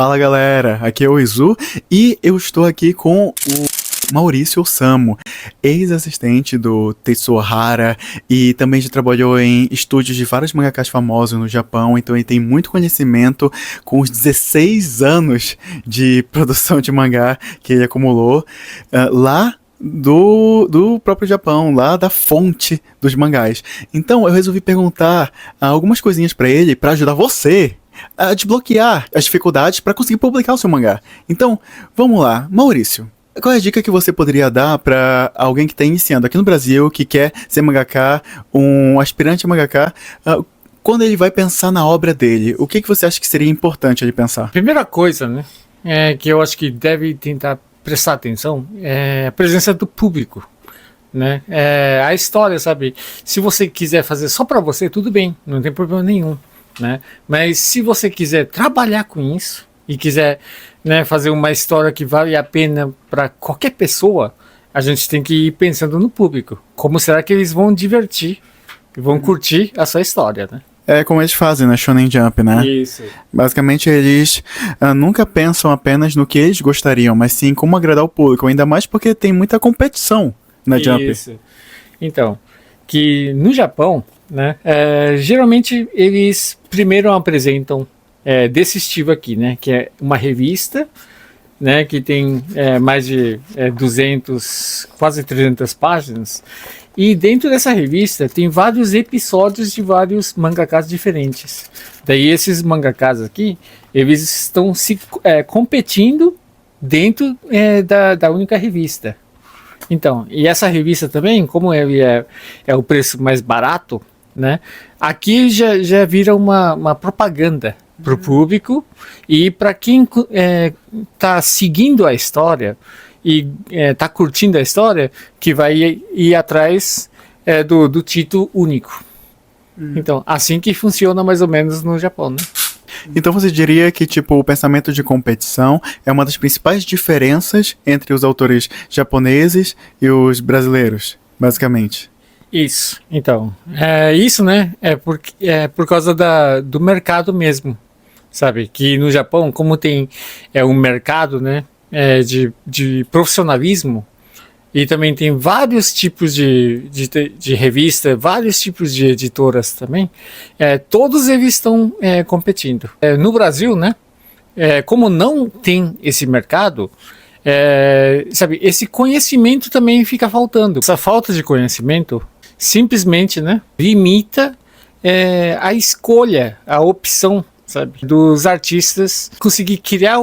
Fala galera, aqui é o Izu e eu estou aqui com o Maurício Osamu, ex-assistente do Tetsuo Hara e também já trabalhou em estúdios de vários mangakas famosos no Japão, então ele tem muito conhecimento com os 16 anos de produção de mangá que ele acumulou lá do próprio Japão, lá da fonte dos mangás. Então eu resolvi perguntar algumas coisinhas pra ele pra ajudar você a desbloquear as dificuldades para conseguir publicar o seu mangá. Então, vamos lá. Maurício, qual é a dica que você poderia dar para alguém que está iniciando aqui no Brasil, que quer ser mangaka, um aspirante a mangaka, quando ele vai pensar na obra dele? O que você acha que seria importante ele pensar? Primeira coisa, né, que eu acho que deve tentar prestar atenção é a presença do público, né? A história, sabe? Se você quiser fazer só para você, tudo bem, não tem problema nenhum. Né? Mas se você quiser trabalhar com isso e quiser, né, fazer uma história que vale a pena para qualquer pessoa, a gente tem que ir pensando no público. Como será que eles vão divertir, vão curtir a sua história, né? É como eles fazem na Shonen Jump, né? Isso. Basicamente eles nunca pensam apenas no que eles gostariam, mas sim como agradar o público, ainda mais porque tem muita competição na Jump. Isso. Então, que no Japão, né, geralmente eles primeiro apresentam desse estilo aqui, né, que é uma revista, né, que tem mais de 200, quase 300 páginas, e dentro dessa revista tem vários episódios de vários mangakas diferentes. Daí esses mangakas aqui, eles estão se competindo dentro da única revista. Então, e essa revista também, como ele é o preço mais barato, né? Aqui já vira uma propaganda para o público e para quem está seguindo a história e está curtindo a história, que vai ir atrás do título único. Então, assim que funciona mais ou menos no Japão, né? Então você diria que, tipo, o pensamento de competição é uma das principais diferenças entre os autores japoneses e os brasileiros, basicamente. Isso. Então, isso, né, por causa do mercado mesmo, sabe? Que no Japão, como tem um mercado, né, de profissionalismo, e também tem vários tipos de revista, vários tipos de editoras também, todos eles estão competindo. No Brasil, né, como não tem esse mercado, sabe, esse conhecimento também fica faltando. Essa falta de conhecimento simplesmente, né, limita a escolha, a opção, sabe, dos artistas conseguir criar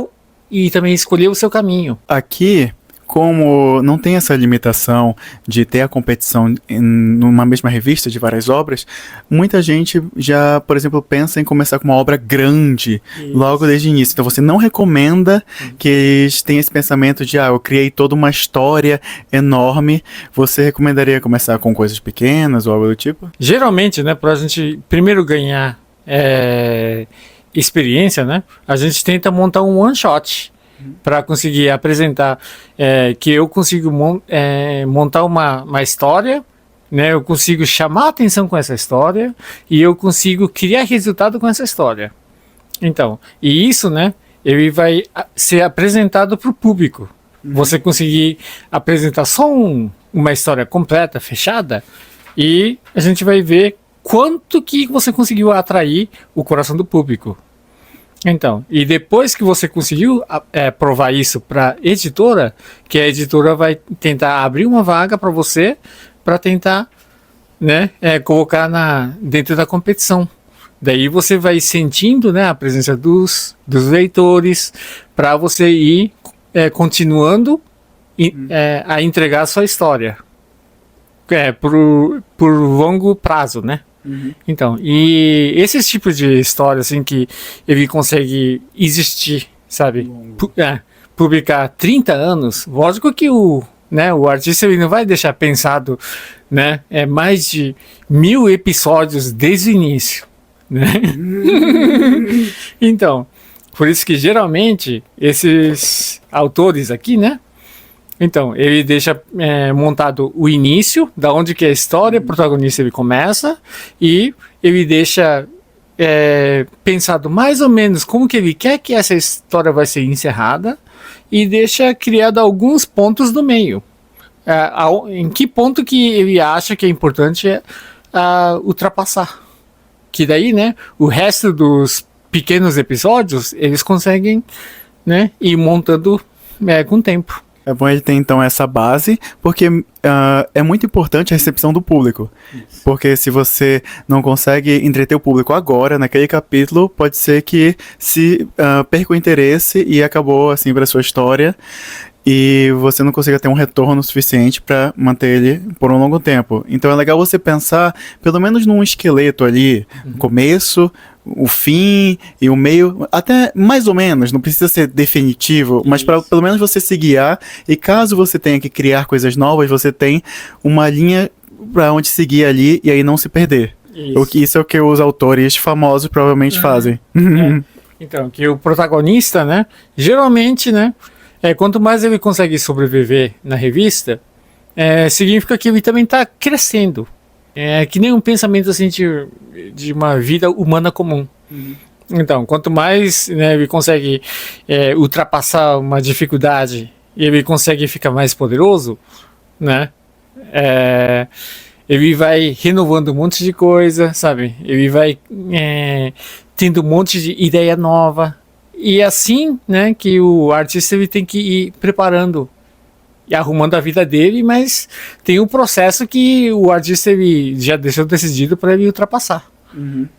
e também escolher o seu caminho. Aqui, como não tem essa limitação de ter a competição numa mesma revista de várias obras, muita gente já, por exemplo, pensa em começar com uma obra grande logo desde o início. Então você não recomenda que eles tenham esse pensamento de eu criei toda uma história enorme. Você recomendaria começar com coisas pequenas ou algo do tipo? Geralmente, né, para a gente primeiro ganhar experiência, né, a gente tenta montar um one shot para conseguir apresentar que eu consigo montar uma história, né? Eu consigo chamar a atenção com essa história e eu consigo criar resultado com essa história. Então, e isso, né, ele vai ser apresentado para o público. Você conseguir apresentar só uma história completa, fechada, e a gente vai ver quanto que você conseguiu atrair o coração do público. Então, e depois que você conseguiu provar isso para a editora, que a editora vai tentar abrir uma vaga para você, para tentar, né, colocar dentro da competição. Daí você vai sentindo, né, a presença dos leitores, para você ir continuando a entregar a sua história por longo prazo, né? Então, e esses tipos de histórias assim que ele consegue existir, sabe? Publicar 30 anos, lógico que o artista ele não vai deixar pensado, né? Mais de 1000 episódios desde o início, né? Então, por isso que geralmente esses autores aqui, né? Então, ele deixa montado o início, da onde que a história, o protagonista ele começa, e ele deixa pensado mais ou menos como que ele quer que essa história vai ser encerrada e deixa criado alguns pontos no meio. Em que ponto que ele acha que é importante ultrapassar. Que daí, né, o resto dos pequenos episódios, eles conseguem, né, ir montando com o tempo. É bom ele ter, então, essa base, porque é muito importante a recepção do público. Isso. Porque se você não consegue entreter o público agora, naquele capítulo, pode ser que se perca o interesse e acabou, assim, para sua história, e você não consiga ter um retorno suficiente para manter ele por um longo tempo. Então é legal você pensar, pelo menos num esqueleto ali, no começo, o fim e o meio, até mais ou menos, não precisa ser definitivo, mas para pelo menos você se guiar, e caso você tenha que criar coisas novas, você tem uma linha para onde seguir ali e aí não se perder. Isso é o que os autores famosos provavelmente fazem. Então, que o protagonista, né, geralmente, né, quanto mais ele consegue sobreviver na revista, significa que ele também está crescendo. É que nem um pensamento assim de uma vida humana comum. Então, quanto mais, né, ele consegue ultrapassar uma dificuldade e ele consegue ficar mais poderoso, né, ele vai renovando um monte de coisa, sabe? Ele vai tendo um monte de ideia nova. E assim, né, que o artista ele tem que ir preparando e arrumando a vida dele, mas tem um processo que o artista ele já deixou decidido para ele ultrapassar.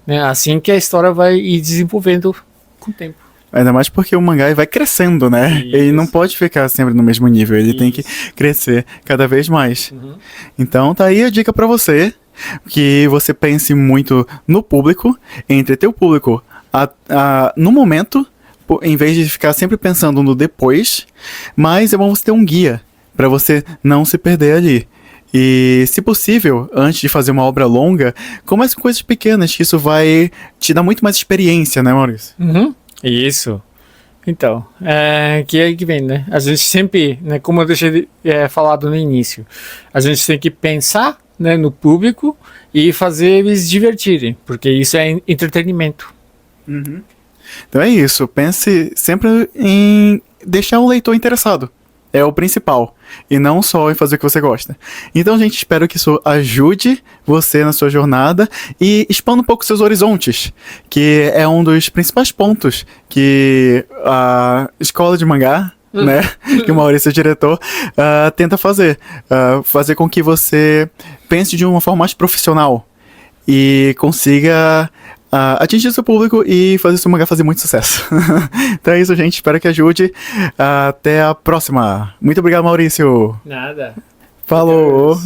Né? Assim que a história vai ir desenvolvendo com o tempo. Ainda mais porque o mangá vai crescendo, né? Isso. Ele não pode ficar sempre no mesmo nível, ele tem que crescer cada vez mais. Então tá aí a dica para você, que você pense muito no público, entreter o público no momento, em vez de ficar sempre pensando no depois, mas é bom você ter um guia para você não se perder ali. E, se possível, antes de fazer uma obra longa, comece com coisas pequenas, que isso vai te dar muito mais experiência, né, Maurício? Isso. Então, que é aí que vem, né? A gente sempre, né, como eu deixei falado no início, a gente tem que pensar, né, no público e fazer eles divertirem, porque isso é entretenimento. Então é isso, pense sempre em deixar o leitor interessado. É o principal, e não só em fazer o que você gosta. Então, gente, espero que isso ajude você na sua jornada e expanda um pouco seus horizontes, que é um dos principais pontos que a escola de mangá, né, que o Maurício é diretor, tenta fazer. Fazer com que você pense de uma forma mais profissional e consiga atingir seu público e fazer seu mangá fazer muito sucesso. Então é isso, gente. Espero que ajude. Até a próxima. Muito obrigado, Maurício. Nada. Falou.